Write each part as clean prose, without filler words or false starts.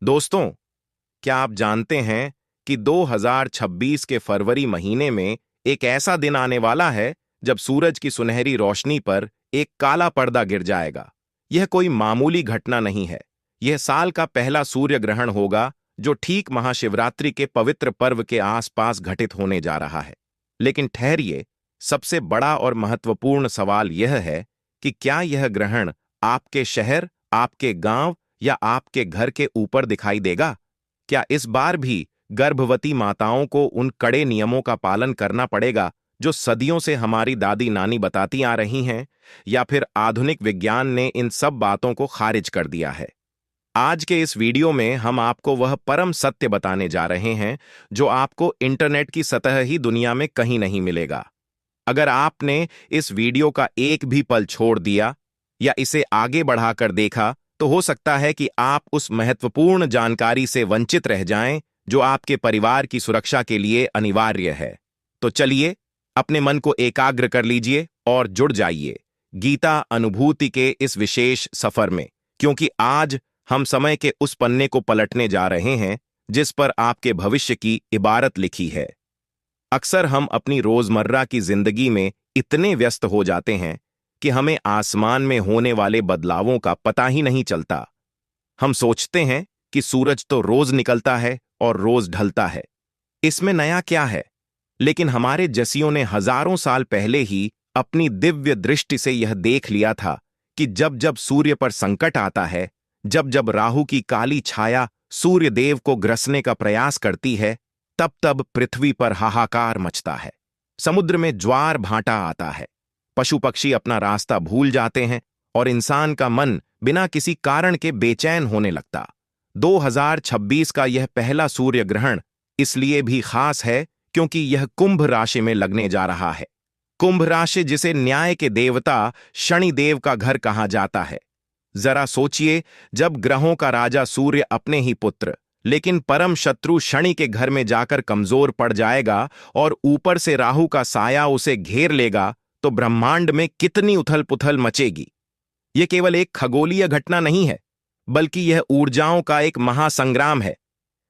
दोस्तों, क्या आप जानते हैं कि 2026 के फरवरी महीने में एक ऐसा दिन आने वाला है जब सूरज की सुनहरी रोशनी पर एक काला पर्दा गिर जाएगा। यह कोई मामूली घटना नहीं है। यह साल का पहला सूर्य ग्रहण होगा जो ठीक महाशिवरात्रि के पवित्र पर्व के आसपास घटित होने जा रहा है। लेकिन ठहरिए, सबसे बड़ा और महत्वपूर्ण सवाल यह है कि क्या यह ग्रहण आपके शहर, आपके गांव या आपके घर के ऊपर दिखाई देगा? क्या इस बार भी गर्भवती माताओं को उन कड़े नियमों का पालन करना पड़ेगा जो सदियों से हमारी दादी नानी बताती आ रही हैं, या फिर आधुनिक विज्ञान ने इन सब बातों को खारिज कर दिया है? आज के इस वीडियो में हम आपको वह परम सत्य बताने जा रहे हैं जो आपको इंटरनेट की सतह ही दुनिया में कहीं नहीं मिलेगा। अगर आपने इस वीडियो का एक भी पल छोड़ दिया या इसे आगे बढ़ाकर देखा, तो हो सकता है कि आप उस महत्वपूर्ण जानकारी से वंचित रह जाएं जो आपके परिवार की सुरक्षा के लिए अनिवार्य है। तो चलिए, अपने मन को एकाग्र कर लीजिए और जुड़ जाइए गीता अनुभूति के इस विशेष सफर में, क्योंकि आज हम समय के उस पन्ने को पलटने जा रहे हैं जिस पर आपके भविष्य की इबारत लिखी है। अक्सर हम अपनी रोजमर्रा की जिंदगी में इतने व्यस्त हो जाते हैं कि हमें आसमान में होने वाले बदलावों का पता ही नहीं चलता। हम सोचते हैं कि सूरज तो रोज निकलता है और रोज ढलता है, इसमें नया क्या है? लेकिन हमारे जसियों ने हजारों साल पहले ही अपनी दिव्य दृष्टि से यह देख लिया था कि जब जब सूर्य पर संकट आता है, जब जब राहु की काली छाया सूर्य देव को ग्रसने का प्रयास करती है, तब तब पृथ्वी पर हाहाकार मचता है। समुद्र में ज्वार भाटा आता है, पशु पक्षी अपना रास्ता भूल जाते हैं और इंसान का मन बिना किसी कारण के बेचैन होने लगता। 2026 का यह पहला सूर्य ग्रहण इसलिए भी खास है क्योंकि यह कुंभ राशि में लगने जा रहा है। कुंभ राशि, जिसे न्याय के देवता शनिदेव का घर कहा जाता है। जरा सोचिए, जब ग्रहों का राजा सूर्य अपने ही पुत्र लेकिन परम शत्रु शनि के घर में जाकर कमजोर पड़ जाएगा और ऊपर से राहु का साया उसे घेर लेगा, तो ब्रह्मांड में कितनी उथल पुथल मचेगी। यह केवल एक खगोलीय घटना नहीं है, बल्कि यह ऊर्जाओं का एक महासंग्राम है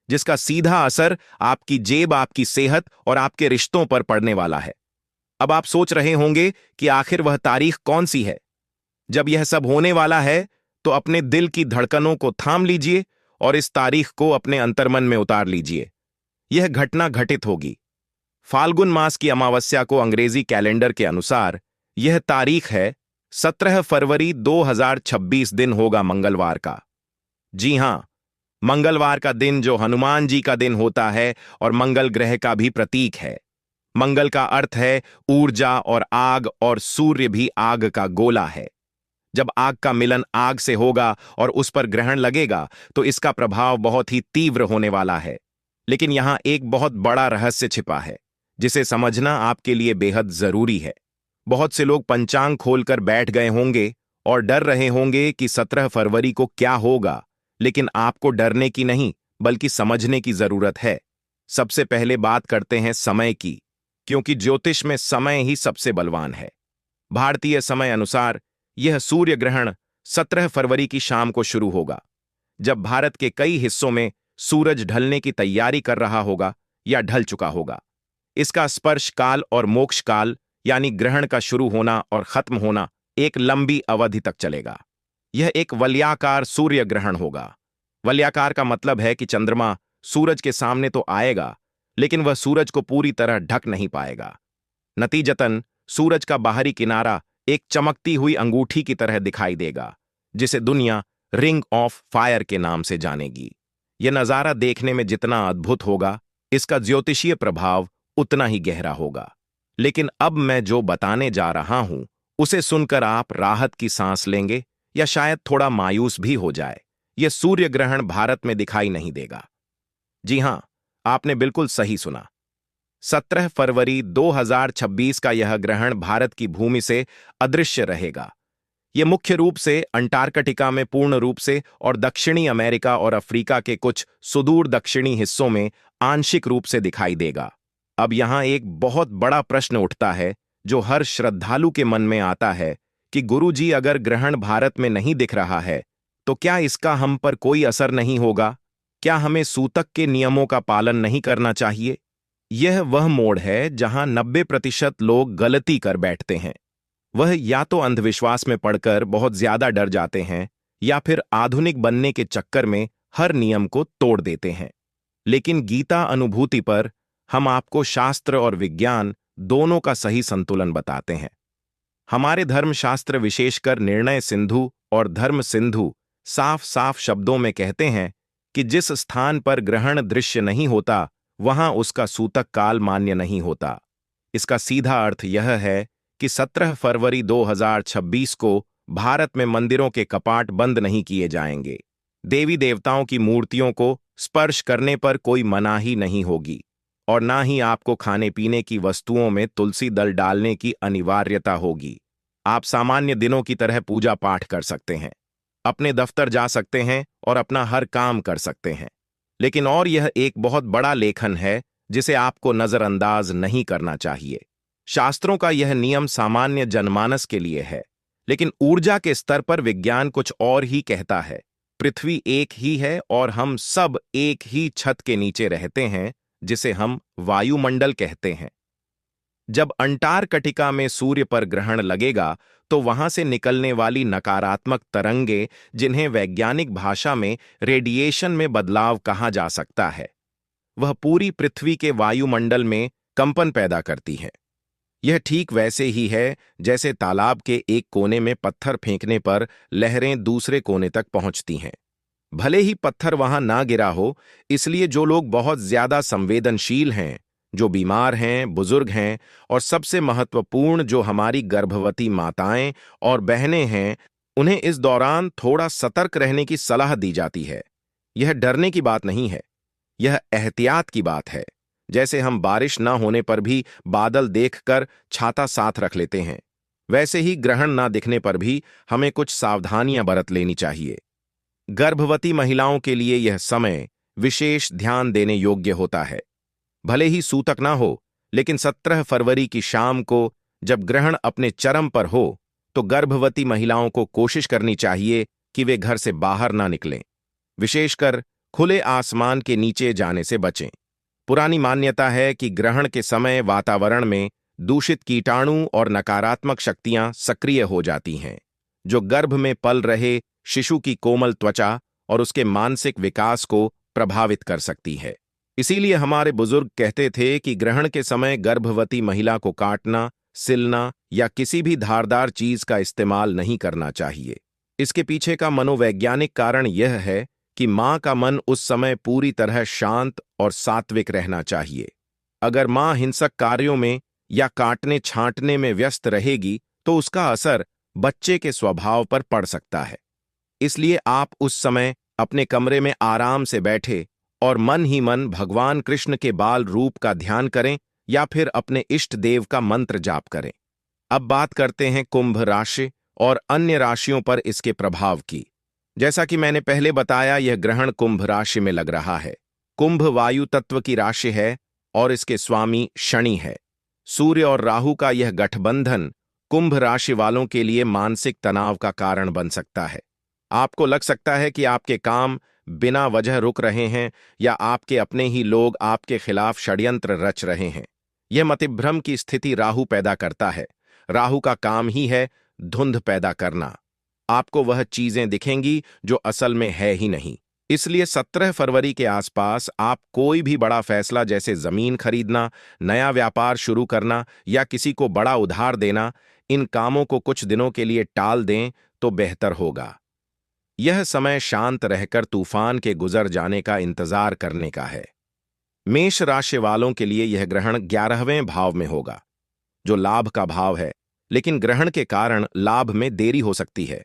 जिसका सीधा असर आपकी जेब, आपकी सेहत और आपके रिश्तों पर पड़ने वाला है। अब आप सोच रहे होंगे कि आखिर वह तारीख कौन सी है। जब यह सब होने वाला है तो अपने दिल की धड़कनों को थाम लीजिए और इस तारीख को अपने अंतर्मन में उतार लीजिए। यह घटना घटित होगी फाल्गुन मास की अमावस्या को। अंग्रेजी कैलेंडर के अनुसार यह तारीख है 17 फरवरी 2026। दिन होगा मंगलवार का। जी हां, मंगलवार का दिन, जो हनुमान जी का दिन होता है और मंगल ग्रह का भी प्रतीक है। मंगल का अर्थ है ऊर्जा और आग, और सूर्य भी आग का गोला है। जब आग का मिलन आग से होगा और उस पर ग्रहण लगेगा तो इसका प्रभाव बहुत ही तीव्र होने वाला है। लेकिन यहां एक बहुत बड़ा रहस्य छिपा है जिसे समझना आपके लिए बेहद जरूरी है। बहुत से लोग पंचांग खोलकर बैठ गए होंगे और डर रहे होंगे कि 17 फरवरी को क्या होगा, लेकिन आपको डरने की नहीं बल्कि समझने की जरूरत है। सबसे पहले बात करते हैं समय की, क्योंकि ज्योतिष में समय ही सबसे बलवान है। भारतीय समय अनुसार यह सूर्य ग्रहण 17 फरवरी की शाम को शुरू होगा, जब भारत के कई हिस्सों में सूरज ढलने की तैयारी कर रहा होगा या ढल चुका होगा। इसका स्पर्श काल और मोक्ष काल, यानी ग्रहण का शुरू होना और खत्म होना, एक लंबी अवधि तक चलेगा। यह एक वलयाकार सूर्य ग्रहण होगा। वलयाकार का मतलब है कि चंद्रमा सूरज के सामने तो आएगा, लेकिन वह सूरज को पूरी तरह ढक नहीं पाएगा। नतीजतन सूरज का बाहरी किनारा एक चमकती हुई अंगूठी की तरह दिखाई देगा, जिसे दुनिया रिंग ऑफ फायर के नाम से जानेगी। यह नजारा देखने में जितना अद्भुत होगा, इसका ज्योतिषीय प्रभाव उतना ही गहरा होगा। लेकिन अब मैं जो बताने जा रहा हूं, उसे सुनकर आप राहत की सांस लेंगे या शायद थोड़ा मायूस भी हो जाए। यह सूर्य ग्रहण भारत में दिखाई नहीं देगा। जी हां, आपने बिल्कुल सही सुना। 17 फरवरी 2026 का यह ग्रहण भारत की भूमि से अदृश्य रहेगा। यह मुख्य रूप से अंटार्कटिका में पूर्ण रूप से और दक्षिणी अमेरिका और अफ्रीका के कुछ सुदूर दक्षिणी हिस्सों में आंशिक रूप से दिखाई देगा। अब यहां एक बहुत बड़ा प्रश्न उठता है जो हर श्रद्धालु के मन में आता है कि गुरुजी, अगर ग्रहण भारत में नहीं दिख रहा है तो क्या इसका हम पर कोई असर नहीं होगा? क्या हमें सूतक के नियमों का पालन नहीं करना चाहिए? यह वह मोड़ है जहां 90% लोग गलती कर बैठते हैं। वह या तो अंधविश्वास में पड़कर बहुत ज्यादा डर जाते हैं या फिर आधुनिक बनने के चक्कर में हर नियम को तोड़ देते हैं। लेकिन गीता अनुभूति पर हम आपको शास्त्र और विज्ञान दोनों का सही संतुलन बताते हैं। हमारे धर्मशास्त्र विशेषकर निर्णय सिंधु और धर्म सिंधु साफ साफ शब्दों में कहते हैं कि जिस स्थान पर ग्रहण दृश्य नहीं होता वहां उसका सूतक काल मान्य नहीं होता। इसका सीधा अर्थ यह है कि 17 फरवरी 2026 को भारत में मंदिरों के कपाट बंद नहीं किए जाएंगे। देवी देवताओं की मूर्तियों को स्पर्श करने पर कोई मनाही नहीं होगी और ना ही आपको खाने पीने की वस्तुओं में तुलसी दल डालने की अनिवार्यता होगी। आप सामान्य दिनों की तरह पूजा पाठ कर सकते हैं, अपने दफ्तर जा सकते हैं और अपना हर काम कर सकते हैं। लेकिन और यह एक बहुत बड़ा लेखन है जिसे आपको नजरअंदाज नहीं करना चाहिए। शास्त्रों का यह नियम सामान्य जनमानस के लिए है, लेकिन ऊर्जा के स्तर पर विज्ञान कुछ और ही कहता है। पृथ्वी एक ही है और हम सब एक ही छत के नीचे रहते हैं, जिसे हम वायुमंडल कहते हैं। जब अंटार्कटिका में सूर्य पर ग्रहण लगेगा तो वहां से निकलने वाली नकारात्मक तरंगे, जिन्हें वैज्ञानिक भाषा में रेडिएशन में बदलाव कहा जा सकता है, वह पूरी पृथ्वी के वायुमंडल में कंपन पैदा करती है। यह ठीक वैसे ही है जैसे तालाब के एक कोने में पत्थर फेंकने पर लहरें दूसरे कोने तक पहुंचती हैं। भले ही पत्थर वहां ना गिरा हो, इसलिए जो लोग बहुत ज्यादा संवेदनशील हैं, जो बीमार हैं, बुजुर्ग हैं और सबसे महत्वपूर्ण जो हमारी गर्भवती माताएं और बहनें हैं, उन्हें इस दौरान थोड़ा सतर्क रहने की सलाह दी जाती है। यह डरने की बात नहीं है, यह एहतियात की बात है। जैसे हम बारिश ना होने पर भी बादल देखकर छाता साथ रख लेते हैं, वैसे ही ग्रहण ना दिखने पर भी हमें कुछ सावधानियां बरत लेनी चाहिए। गर्भवती महिलाओं के लिए यह समय विशेष ध्यान देने योग्य होता है। भले ही सूतक ना हो, लेकिन 17 फरवरी की शाम को जब ग्रहण अपने चरम पर हो तो गर्भवती महिलाओं को कोशिश करनी चाहिए कि वे घर से बाहर ना निकलें। विशेषकर खुले आसमान के नीचे जाने से बचें। पुरानी मान्यता है कि ग्रहण के समय वातावरण में दूषित कीटाणु और नकारात्मक शक्तियां सक्रिय हो जाती हैं, जो गर्भ में पल रहे शिशु की कोमल त्वचा और उसके मानसिक विकास को प्रभावित कर सकती है। इसीलिए हमारे बुजुर्ग कहते थे कि ग्रहण के समय गर्भवती महिला को काटना, सिलना या किसी भी धारदार चीज का इस्तेमाल नहीं करना चाहिए। इसके पीछे का मनोवैज्ञानिक कारण यह है कि मां का मन उस समय पूरी तरह शांत और सात्विक रहना चाहिए। अगर मां हिंसक कार्यों में या काटने छांटने में व्यस्त रहेगी तो उसका असर बच्चे के स्वभाव पर पड़ सकता है। इसलिए आप उस समय अपने कमरे में आराम से बैठे और मन ही मन भगवान कृष्ण के बाल रूप का ध्यान करें या फिर अपने इष्ट देव का मंत्र जाप करें। अब बात करते हैं कुंभ राशि और अन्य राशियों पर इसके प्रभाव की। जैसा कि मैंने पहले बताया, यह ग्रहण कुंभ राशि में लग रहा है। कुंभ वायु तत्व की राशि है और इसके स्वामी शनि है। सूर्य और राहु का यह गठबंधन कुंभ राशि वालों के लिए मानसिक तनाव का कारण बन सकता है। आपको लग सकता है कि आपके काम बिना वजह रुक रहे हैं या आपके अपने ही लोग आपके खिलाफ षड्यंत्र रच रहे हैं। यह मतिभ्रम की स्थिति राहु पैदा करता है। राहु का काम ही है धुंध पैदा करना। आपको वह चीजें दिखेंगी जो असल में है ही नहीं। इसलिए 17 फरवरी के आसपास आप कोई भी बड़ा फैसला जैसे जमीन खरीदना, नया व्यापार शुरू करना या किसी को बड़ा उधार देना, इन कामों को कुछ दिनों के लिए टाल दें तो बेहतर होगा। यह समय शांत रहकर तूफान के गुजर जाने का इंतजार करने का है। मेष राशि वालों के लिए यह ग्रहण 11वें भाव में होगा, जो लाभ का भाव है, लेकिन ग्रहण के कारण लाभ में देरी हो सकती है।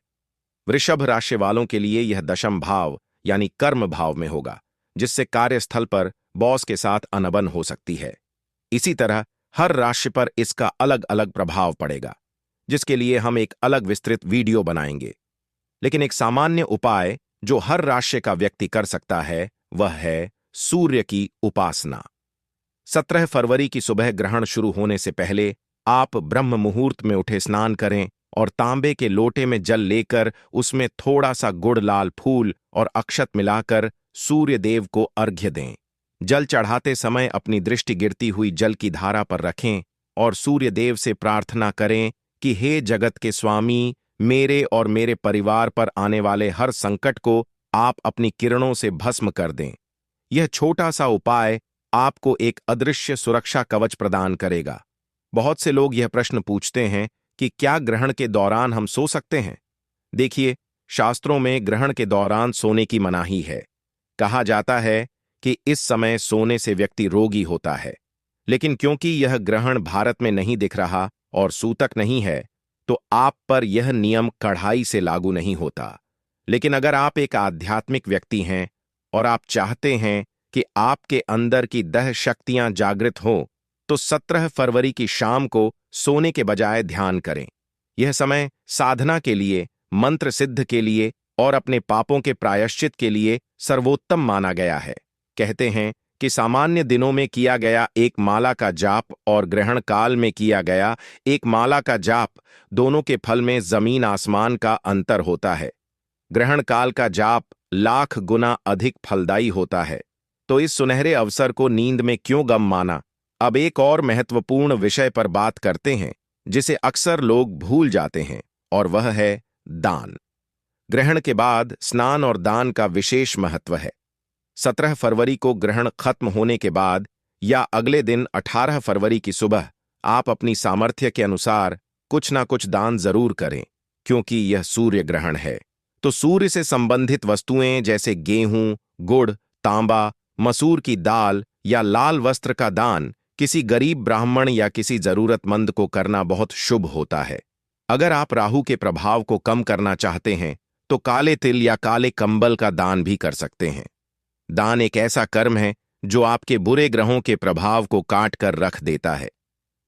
वृषभ राशि वालों के लिए यह दशम भाव यानी कर्म भाव में होगा, जिससे कार्यस्थल पर बॉस के साथ अनबन हो सकती है। इसी तरह हर राशि पर इसका अलग अलग प्रभाव पड़ेगा, जिसके लिए हम एक अलग विस्तृत वीडियो बनाएंगे। लेकिन एक सामान्य उपाय जो हर राशि का व्यक्ति कर सकता है वह है सूर्य की उपासना। 17 फरवरी की सुबह ग्रहण शुरू होने से पहले आप ब्रह्म मुहूर्त में उठे स्नान करें और तांबे के लोटे में जल लेकर उसमें थोड़ा सा गुड़, लाल फूल और अक्षत मिलाकर सूर्य देव को अर्घ्य दें। जल चढ़ाते समय अपनी दृष्टि गिरती हुई जल की धारा पर रखें और सूर्य देव से प्रार्थना करें कि हे जगत के स्वामी, मेरे और मेरे परिवार पर आने वाले हर संकट को आप अपनी किरणों से भस्म कर दें। यह छोटा सा उपाय आपको एक अदृश्य सुरक्षा कवच प्रदान करेगा। बहुत से लोग यह प्रश्न पूछते हैं कि क्या ग्रहण के दौरान हम सो सकते हैं? देखिए, शास्त्रों में ग्रहण के दौरान सोने की मनाही है। कहा जाता है कि इस समय सोने से व्यक्ति रोगी होता है। लेकिन क्योंकि यह ग्रहण भारत में नहीं दिख रहा और सूतक नहीं है, तो आप पर यह नियम कड़ाई से लागू नहीं होता। लेकिन अगर आप एक आध्यात्मिक व्यक्ति हैं और आप चाहते हैं कि आपके अंदर की दह शक्तियां जागृत हों, तो 17 फरवरी की शाम को सोने के बजाय ध्यान करें। यह समय साधना के लिए, मंत्र सिद्ध के लिए और अपने पापों के प्रायश्चित के लिए सर्वोत्तम माना गया है। कहते हैं कि सामान्य दिनों में किया गया एक माला का जाप और ग्रहण काल में किया गया एक माला का जाप, दोनों के फल में जमीन आसमान का अंतर होता है। ग्रहण काल का जाप लाख गुना अधिक फलदायी होता है। तो इस सुनहरे अवसर को नींद में क्यों गम माना? अब एक और महत्वपूर्ण विषय पर बात करते हैं जिसे अक्सर लोग भूल जाते हैं, और वह है दान। ग्रहण के बाद स्नान और दान का विशेष महत्व है। 17 फरवरी को ग्रहण खत्म होने के बाद या अगले दिन 18 फरवरी की सुबह आप अपनी सामर्थ्य के अनुसार कुछ ना कुछ दान जरूर करें, क्योंकि यह सूर्य ग्रहण है। तो सूर्य से संबंधित वस्तुएं जैसे गेहूं, गुड़, तांबा, मसूर की दाल या लाल वस्त्र का दान किसी गरीब ब्राह्मण या किसी जरूरतमंद को करना बहुत शुभ होता है। अगर आप राहु के प्रभाव को कम करना चाहते हैं तो काले तिल या काले कंबल का दान भी कर सकते हैं। दान एक ऐसा कर्म है जो आपके बुरे ग्रहों के प्रभाव को काट कर रख देता है।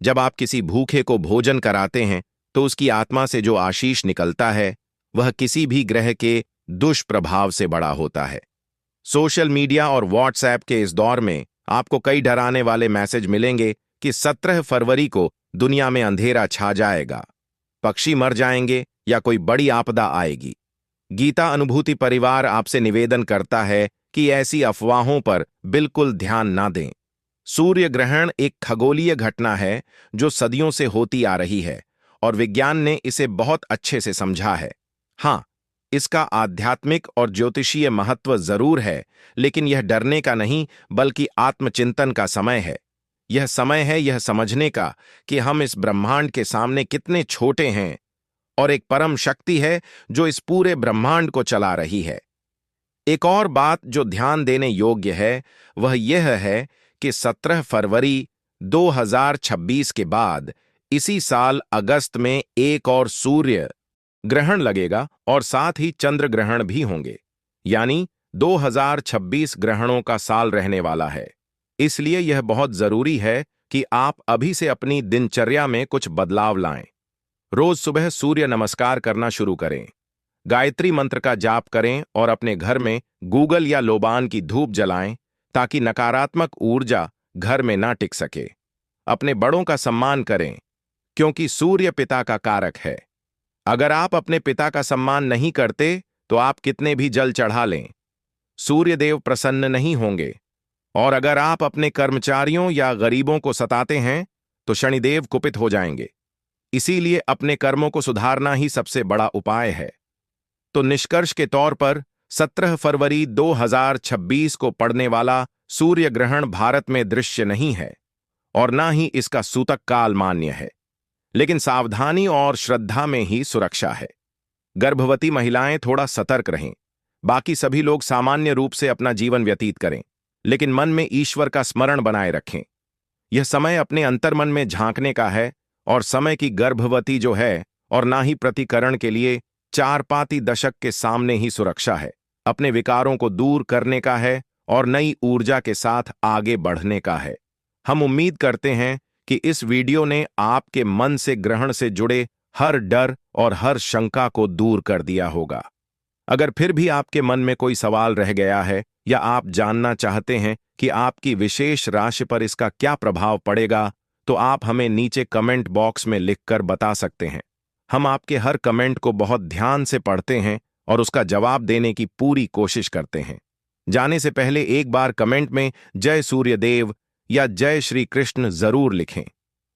जब आप किसी भूखे को भोजन कराते हैं तो उसकी आत्मा से जो आशीष निकलता है वह किसी भी ग्रह के दुष्प्रभाव से बड़ा होता है। सोशल मीडिया और व्हाट्सएप के इस दौर में आपको कई डराने वाले मैसेज मिलेंगे कि 17 फरवरी को दुनिया में अंधेरा छा जाएगा, पक्षी मर जाएंगे या कोई बड़ी आपदा आएगी। गीता अनुभूति परिवार आपसे निवेदन करता है कि ऐसी अफवाहों पर बिल्कुल ध्यान ना दें। सूर्य ग्रहण एक खगोलीय घटना है जो सदियों से होती आ रही है और विज्ञान ने इसे बहुत अच्छे से समझा है। हाँ, इसका आध्यात्मिक और ज्योतिषीय महत्व जरूर है, लेकिन यह डरने का नहीं बल्कि आत्मचिंतन का समय है। यह समय है यह समझने का कि हम इस ब्रह्मांड के सामने कितने छोटे हैं और एक परम शक्ति है जो इस पूरे ब्रह्मांड को चला रही है। एक और बात जो ध्यान देने योग्य है वह यह है कि 17 फरवरी 2026 के बाद इसी साल अगस्त में एक और सूर्य ग्रहण लगेगा और साथ ही चंद्र ग्रहण भी होंगे। यानी 2026 ग्रहणों का साल रहने वाला है। इसलिए यह बहुत जरूरी है कि आप अभी से अपनी दिनचर्या में कुछ बदलाव लाएं। रोज सुबह सूर्य नमस्कार करना शुरू करें, गायत्री मंत्र का जाप करें और अपने घर में गूगल या लोबान की धूप जलाएं ताकि नकारात्मक ऊर्जा घर में ना टिक सके। अपने बड़ों का सम्मान करें क्योंकि सूर्य पिता का कारक है। अगर आप अपने पिता का सम्मान नहीं करते तो आप कितने भी जल चढ़ा लें, सूर्य देव प्रसन्न नहीं होंगे। और अगर आप अपने कर्मचारियों या गरीबों को सताते हैं तो शनिदेव कुपित हो जाएंगे। इसीलिए अपने कर्मों को सुधारना ही सबसे बड़ा उपाय है। तो निष्कर्ष के तौर पर 17 फरवरी 2026 को पड़ने वाला सूर्य ग्रहण भारत में दृश्य नहीं है और ना ही इसका सूतक काल मान्य है, लेकिन सावधानी और श्रद्धा में ही सुरक्षा है। गर्भवती महिलाएं थोड़ा सतर्क रहें, बाकी सभी लोग सामान्य रूप से अपना जीवन व्यतीत करें, लेकिन मन में ईश्वर का स्मरण बनाए रखें। यह समय अपने अंतर्मन में झांकने का है और समय की गर्भवती जो है और ना ही प्रतिकरण के लिए चारपाती दशक के सामने ही सुरक्षा है। अपने विकारों को दूर करने का है और नई ऊर्जा के साथ आगे बढ़ने का है। हम उम्मीद करते हैं कि इस वीडियो ने आपके मन से ग्रहण से जुड़े हर डर और हर शंका को दूर कर दिया होगा। अगर फिर भी आपके मन में कोई सवाल रह गया है या आप जानना चाहते हैं कि आपकी विशेष राशि पर इसका क्या प्रभाव पड़ेगा, तो आप हमें नीचे कमेंट बॉक्स में लिखकर बता सकते हैं। हम आपके हर कमेंट को बहुत ध्यान से पढ़ते हैं और उसका जवाब देने की पूरी कोशिश करते हैं। जाने से पहले एक बार कमेंट में जय सूर्यदेव या जय श्री कृष्ण जरूर लिखें।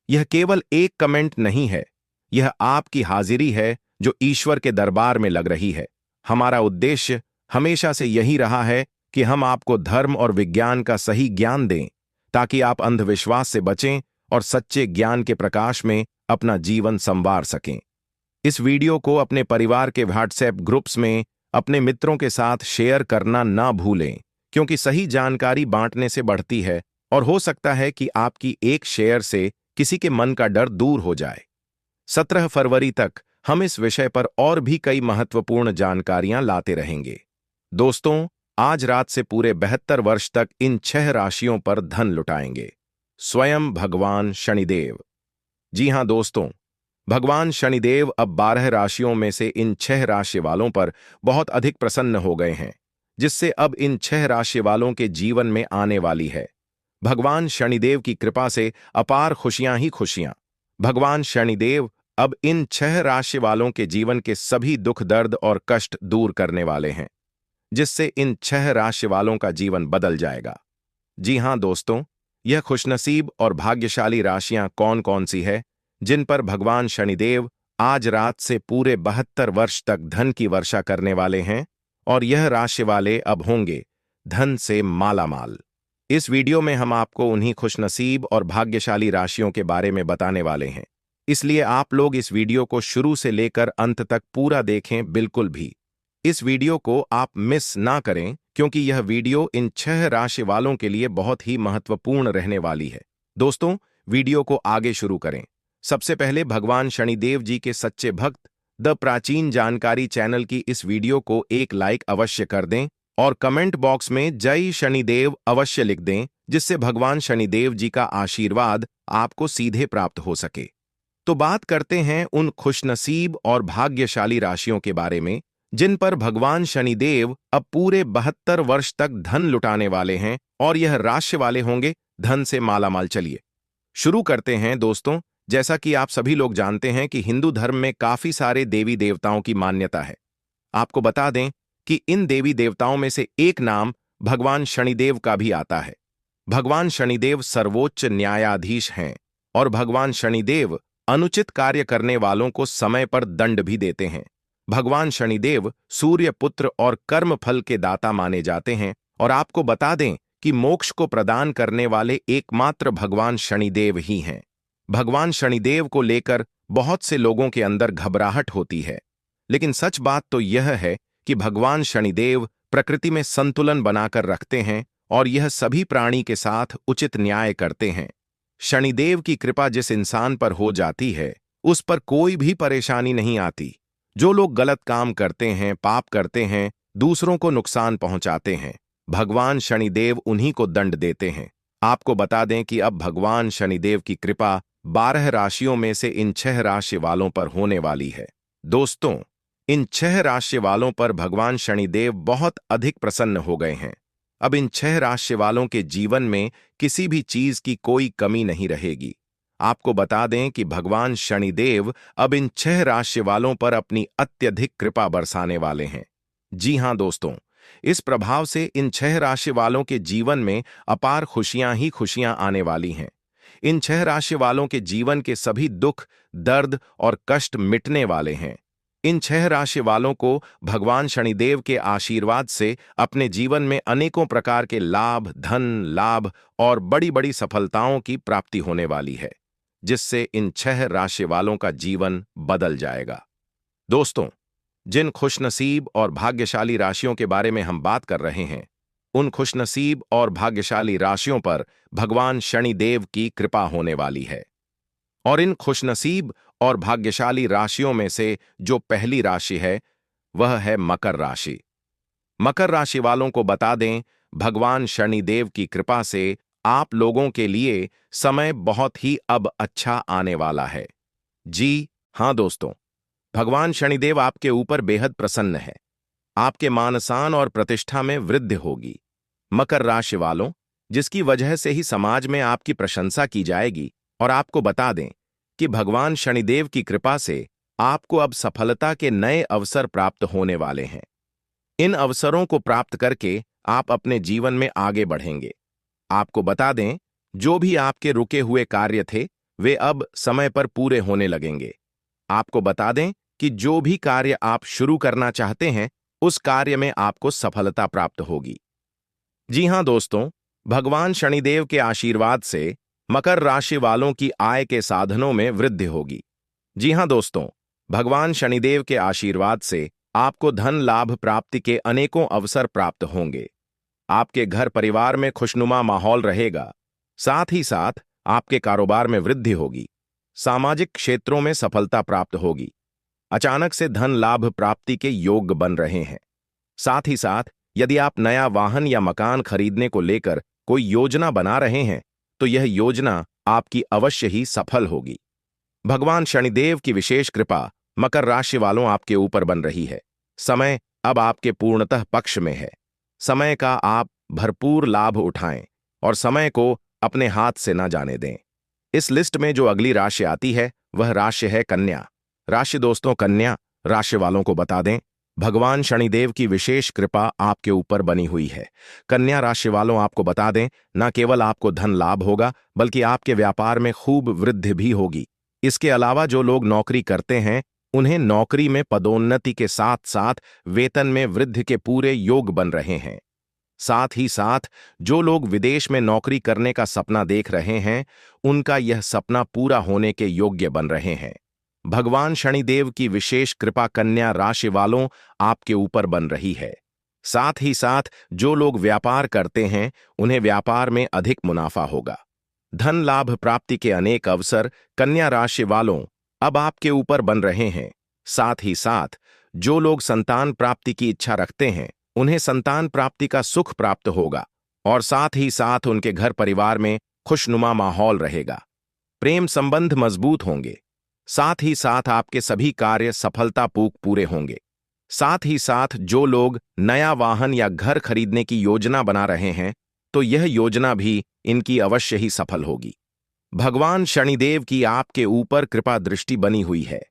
यह केवल एक कमेंट नहीं है, यह आपकी हाजिरी है जो ईश्वर के दरबार में लग रही है। हमारा उद्देश्य हमेशा से यही रहा है कि हम आपको धर्म और विज्ञान का सही ज्ञान दें, ताकि आप अंधविश्वास से बचें और सच्चे ज्ञान के प्रकाश में अपना जीवन संवार सकें। इस वीडियो को अपने परिवार के व्हाट्सएप ग्रुप्स में अपने मित्रों के साथ शेयर करना ना भूलें, क्योंकि सही जानकारी बांटने से बढ़ती है और हो सकता है कि आपकी एक शेयर से किसी के मन का डर दूर हो जाए। 17 फरवरी तक हम इस विषय पर और भी कई महत्वपूर्ण जानकारियां लाते रहेंगे। दोस्तों, आज रात से पूरे 72 वर्ष तक इन 6 राशियों पर धन लुटाएंगे स्वयं भगवान शनिदेव। जी हां दोस्तों, भगवान शनिदेव अब 12 राशियों में से इन 6 राशि वालों पर बहुत अधिक प्रसन्न हो गए हैं, जिससे अब इन 6 राशि वालों के जीवन में आने वाली है भगवान शनिदेव की कृपा से अपार खुशियां ही खुशियां। भगवान शनिदेव अब इन 6 राशि वालों के जीवन के सभी दुख दर्द और कष्ट दूर करने वाले हैं, जिससे इन 6 राशि वालों का जीवन बदल जाएगा। जी हां दोस्तों, यह खुशनसीब और भाग्यशाली राशियां कौन कौन सी है जिन पर भगवान शनिदेव आज रात से पूरे 72 वर्ष तक धन की वर्षा करने वाले हैं, और यह राशि वाले अब होंगे धन से मालामाल। इस वीडियो में हम आपको उन्हीं खुशनसीब और भाग्यशाली राशियों के बारे में बताने वाले हैं, इसलिए आप लोग इस वीडियो को शुरू से लेकर अंत तक पूरा देखें, बिल्कुल भी इस वीडियो को आप मिस ना करें, क्योंकि यह वीडियो इन 6 राशि वालों के लिए बहुत ही महत्वपूर्ण रहने वाली है। दोस्तों, वीडियो को आगे शुरू करें। सबसे पहले भगवान शनिदेव जी के सच्चे भक्त द प्राचीन जानकारी चैनल की इस वीडियो को एक लाइक अवश्य कर दें और कमेंट बॉक्स में जय शनिदेव अवश्य लिख दें, जिससे भगवान शनिदेव जी का आशीर्वाद आपको सीधे प्राप्त हो सके। तो बात करते हैं उन खुशनसीब और भाग्यशाली राशियों के बारे में जिन पर भगवान शनिदेव अब पूरे 72 वर्ष तक धन लुटाने वाले हैं, और यह राशि वाले होंगे धन से मालामाल। चलिए शुरू करते हैं दोस्तों। जैसा कि आप सभी लोग जानते हैं कि हिंदू धर्म में काफी सारे देवी देवताओं की मान्यता है। आपको बता दें कि इन देवी देवताओं में से एक नाम भगवान शनिदेव का भी आता है। भगवान शनिदेव सर्वोच्च न्यायाधीश हैं, और भगवान शनिदेव अनुचित कार्य करने वालों को समय पर दंड भी देते हैं। भगवान शनिदेव सूर्य पुत्र और कर्म फल के दाता माने जाते हैं, और आपको बता दें कि मोक्ष को प्रदान करने वाले एकमात्र भगवान शनिदेव ही हैं। भगवान शनिदेव को लेकर बहुत से लोगों के अंदर घबराहट होती है, लेकिन सच बात तो यह है कि भगवान शनिदेव प्रकृति में संतुलन बनाकर रखते हैं, और यह सभी प्राणी के साथ उचित न्याय करते हैं। शनिदेव की कृपा जिस इंसान पर हो जाती है, उस पर कोई भी परेशानी नहीं आती। जो लोग गलत काम करते हैं, पाप करते हैं, दूसरों को नुकसान पहुंचाते हैं, भगवान शनिदेव उन्हीं को दंड देते हैं। आपको बता दें कि अब भगवान शनिदेव की कृपा 12 राशियों में से इन 6 राशि वालों पर होने वाली है। दोस्तों, इन 6 राशि वालों पर भगवान शनिदेव बहुत अधिक प्रसन्न हो गए हैं। अब इन 6 राशि वालों के जीवन में किसी भी चीज की कोई कमी नहीं रहेगी। आपको बता दें कि भगवान शनिदेव अब इन 6 राशि वालों पर अपनी अत्यधिक कृपा बरसाने वाले हैं। जी हां दोस्तों, इस प्रभाव से इन 6 राशि वालों के जीवन में अपार खुशियां ही खुशियां आने वाली हैं। इन 6 राशि वालों के जीवन के सभी दुख, दर्द और कष्ट मिटने वाले हैं। इन 6 राशि वालों को भगवान शनिदेव के आशीर्वाद से अपने जीवन में अनेकों प्रकार के लाभ, धन लाभ और बड़ी बड़ी सफलताओं की प्राप्ति होने वाली है, जिससे इन 6 राशि वालों का जीवन बदल जाएगा। दोस्तों, जिन खुशनसीब और भाग्यशाली राशियों के बारे में हम बात कर रहे हैं, उन खुशनसीब और भाग्यशाली राशियों पर भगवान शनिदेव की कृपा होने वाली है। और इन खुशनसीब और भाग्यशाली राशियों में से जो पहली राशि है, वह है मकर राशि। मकर राशि वालों को बता दें, भगवान शनिदेव की कृपा से आप लोगों के लिए समय बहुत ही अब अच्छा आने वाला है। जी हां दोस्तों, भगवान शनिदेव आपके ऊपर बेहद प्रसन्न है। आपके मान सम्मान और प्रतिष्ठा में वृद्धि होगी। मकर राशि वालों, जिसकी वजह से ही समाज में आपकी प्रशंसा की जाएगी। और आपको बता दें कि भगवान शनिदेव की कृपा से आपको अब सफलता के नए अवसर प्राप्त होने वाले हैं। इन अवसरों को प्राप्त करके आप अपने जीवन में आगे बढ़ेंगे। आपको बता दें, जो भी आपके रुके हुए कार्य थे, वे अब समय पर पूरे होने लगेंगे। आपको बता दें कि जो भी कार्य आप शुरू करना चाहते हैं, उस कार्य में आपको सफलता प्राप्त होगी। जी हां दोस्तों, भगवान शनिदेव के आशीर्वाद से मकर राशि वालों की आय के साधनों में वृद्धि होगी। जी हां दोस्तों, भगवान शनिदेव के आशीर्वाद से आपको धन लाभ प्राप्ति के अनेकों अवसर प्राप्त होंगे। आपके घर परिवार में खुशनुमा माहौल रहेगा। साथ ही साथ आपके कारोबार में वृद्धि होगी। सामाजिक क्षेत्रों में सफलता प्राप्त होगी। अचानक से धन लाभ प्राप्ति के योग बन रहे हैं। साथ ही साथ यदि आप नया वाहन या मकान खरीदने को लेकर कोई योजना बना रहे हैं, तो यह योजना आपकी अवश्य ही सफल होगी। भगवान शनिदेव की विशेष कृपा मकर राशि वालों आपके ऊपर बन रही है। समय अब आपके पूर्णतः पक्ष में है। समय का आप भरपूर लाभ उठाएं और समय को अपने हाथ से न जाने दें। इस लिस्ट में जो अगली राशि आती है, वह राशि है कन्या राशि। दोस्तों, कन्या राशि वालों को बता दें, भगवान शनिदेव की विशेष कृपा आपके ऊपर बनी हुई है। कन्या राशि वालों, आपको बता दें, न केवल आपको धन लाभ होगा, बल्कि आपके व्यापार में खूब वृद्धि भी होगी। इसके अलावा जो लोग नौकरी करते हैं, उन्हें नौकरी में पदोन्नति के साथ साथ वेतन में वृद्धि के पूरे योग बन रहे हैं। साथ ही साथ जो लोग विदेश में नौकरी करने का सपना देख रहे हैं, उनका यह सपना पूरा होने के योग्य बन रहे हैं। भगवान शनिदेव की विशेष कृपा कन्या राशि वालों आपके ऊपर बन रही है। साथ ही साथ जो लोग व्यापार करते हैं, उन्हें व्यापार में अधिक मुनाफा होगा। धन लाभ प्राप्ति के अनेक अवसर कन्या राशि वालों अब आपके ऊपर बन रहे हैं। साथ ही साथ जो लोग संतान प्राप्ति की इच्छा रखते हैं, उन्हें संतान प्राप्ति का सुख प्राप्त होगा और साथ ही साथ उनके घर परिवार में खुशनुमा माहौल रहेगा। प्रेम संबंध मजबूत होंगे। साथ ही साथ आपके सभी कार्य सफलतापूर्वक पूरे होंगे। साथ ही साथ जो लोग नया वाहन या घर खरीदने की योजना बना रहे हैं, तो यह योजना भी इनकी अवश्य ही सफल होगी। भगवान शनिदेव की आपके ऊपर कृपा दृष्टि बनी हुई है।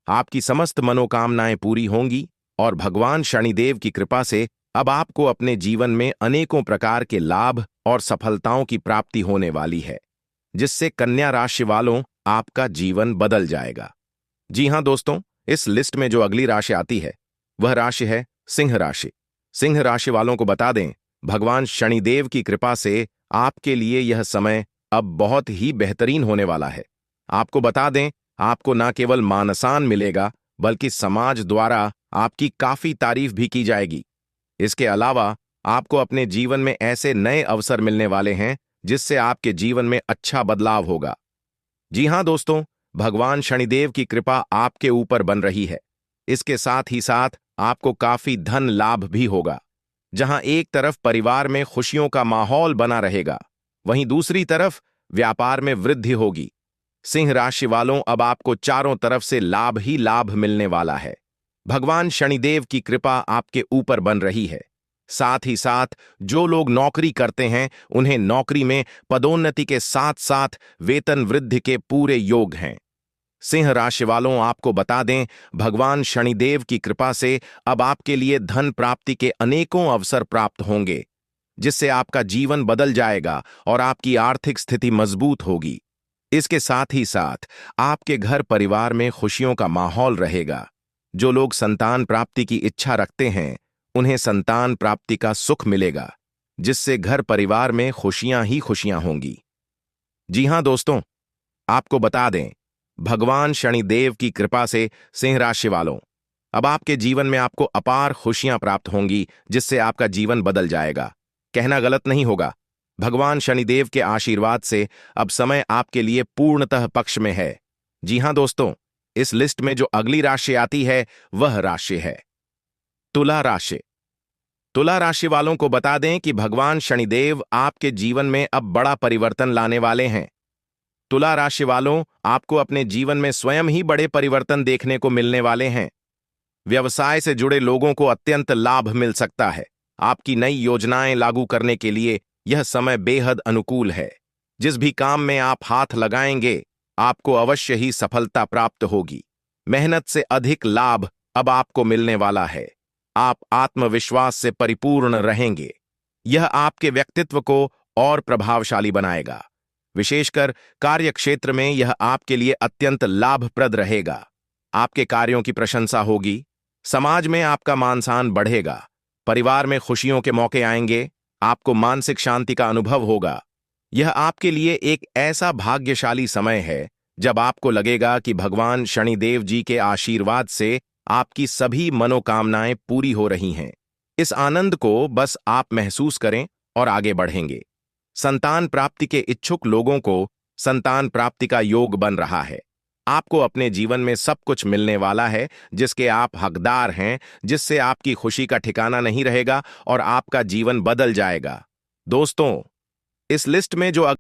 आपकी समस्त मनोकामनाएं पूरी होंगी और भगवान शनिदेव की कृपा से अब आपको अपने जीवन में अनेकों प्रकार के लाभ और सफलताओं की प्राप्ति होने वाली है, जिससे कन्या राशि वालों आपका जीवन बदल जाएगा। जी हां दोस्तों, इस लिस्ट में जो अगली राशि आती है, वह राशि है सिंह राशि। सिंह राशि वालों को बता दें, भगवान शनिदेव की कृपा से आपके लिए यह समय अब बहुत ही बेहतरीन होने वाला है। आपको बता दें, आपको न केवल मान-सम्मान मिलेगा, बल्कि समाज द्वारा आपकी काफी तारीफ भी की जाएगी। इसके अलावा आपको अपने जीवन में ऐसे नए अवसर मिलने वाले हैं, जिससे आपके जीवन में अच्छा बदलाव होगा। जी हां दोस्तों, भगवान शनिदेव की कृपा आपके ऊपर बन रही है। इसके साथ ही साथ आपको काफी धन लाभ भी होगा। जहां एक तरफ परिवार में खुशियों का माहौल बना रहेगा, वहीं दूसरी तरफ व्यापार में वृद्धि होगी। सिंह राशि वालों, अब आपको चारों तरफ से लाभ ही लाभ मिलने वाला है। भगवान शनिदेव की कृपा आपके ऊपर बन रही है। साथ ही साथ जो लोग नौकरी करते हैं, उन्हें नौकरी में पदोन्नति के साथ साथ वेतन वृद्धि के पूरे योग हैं। सिंह राशि वालों, आपको बता दें, भगवान शनिदेव की कृपा से अब आपके लिए धन प्राप्ति के अनेकों अवसर प्राप्त होंगे, जिससे आपका जीवन बदल जाएगा और आपकी आर्थिक स्थिति मजबूत होगी। इसके साथ ही साथ आपके घर परिवार में खुशियों का माहौल रहेगा। जो लोग संतान प्राप्ति की इच्छा रखते हैं, उन्हें संतान प्राप्ति का सुख मिलेगा, जिससे घर परिवार में खुशियां ही खुशियां होंगी। जी हां दोस्तों, आपको बता दें, भगवान शनिदेव की कृपा से सिंह राशि वालों, अब आपके जीवन में आपको अपार खुशियां प्राप्त होंगी, जिससे आपका जीवन बदल जाएगा। कहना गलत नहीं होगा, भगवान शनिदेव के आशीर्वाद से अब समय आपके लिए पूर्णतः पक्ष में है। जी हां दोस्तों, इस लिस्ट में जो अगली राशि आती है, वह राशि है तुला राशि। तुला राशि वालों को बता दें कि भगवान शनिदेव आपके जीवन में अब बड़ा परिवर्तन लाने वाले हैं। तुला राशि वालों, आपको अपने जीवन में स्वयं ही बड़े परिवर्तन देखने को मिलने वाले हैं। व्यवसाय से जुड़े लोगों को अत्यंत लाभ मिल सकता है। आपकी नई योजनाएं लागू करने के लिए यह समय बेहद अनुकूल है। जिस भी काम में आप हाथ लगाएंगे, आपको अवश्य ही सफलता प्राप्त होगी। मेहनत से अधिक लाभ अब आपको मिलने वाला है। आप आत्मविश्वास से परिपूर्ण रहेंगे। यह आपके व्यक्तित्व को और प्रभावशाली बनाएगा। विशेषकर कार्य क्षेत्र में यह आपके लिए अत्यंत लाभप्रद रहेगा। आपके कार्यों की प्रशंसा होगी, समाज में आपका मान-सम्मान बढ़ेगा, परिवार में खुशियों के मौके आएंगे, आपको मानसिक शांति का अनुभव होगा। यह आपके लिए एक ऐसा भाग्यशाली समय है जब आपको लगेगा कि भगवान शनिदेव जी के आशीर्वाद से आपकी सभी मनोकामनाएं पूरी हो रही हैं। इस आनंद को बस आप महसूस करें और आगे बढ़ेंगे। संतान प्राप्ति के इच्छुक लोगों को संतान प्राप्ति का योग बन रहा है। आपको अपने जीवन में सब कुछ मिलने वाला है जिसके आप हकदार हैं, जिससे आपकी खुशी का ठिकाना नहीं रहेगा और आपका जीवन बदल जाएगा। दोस्तों, इस लिस्ट में जो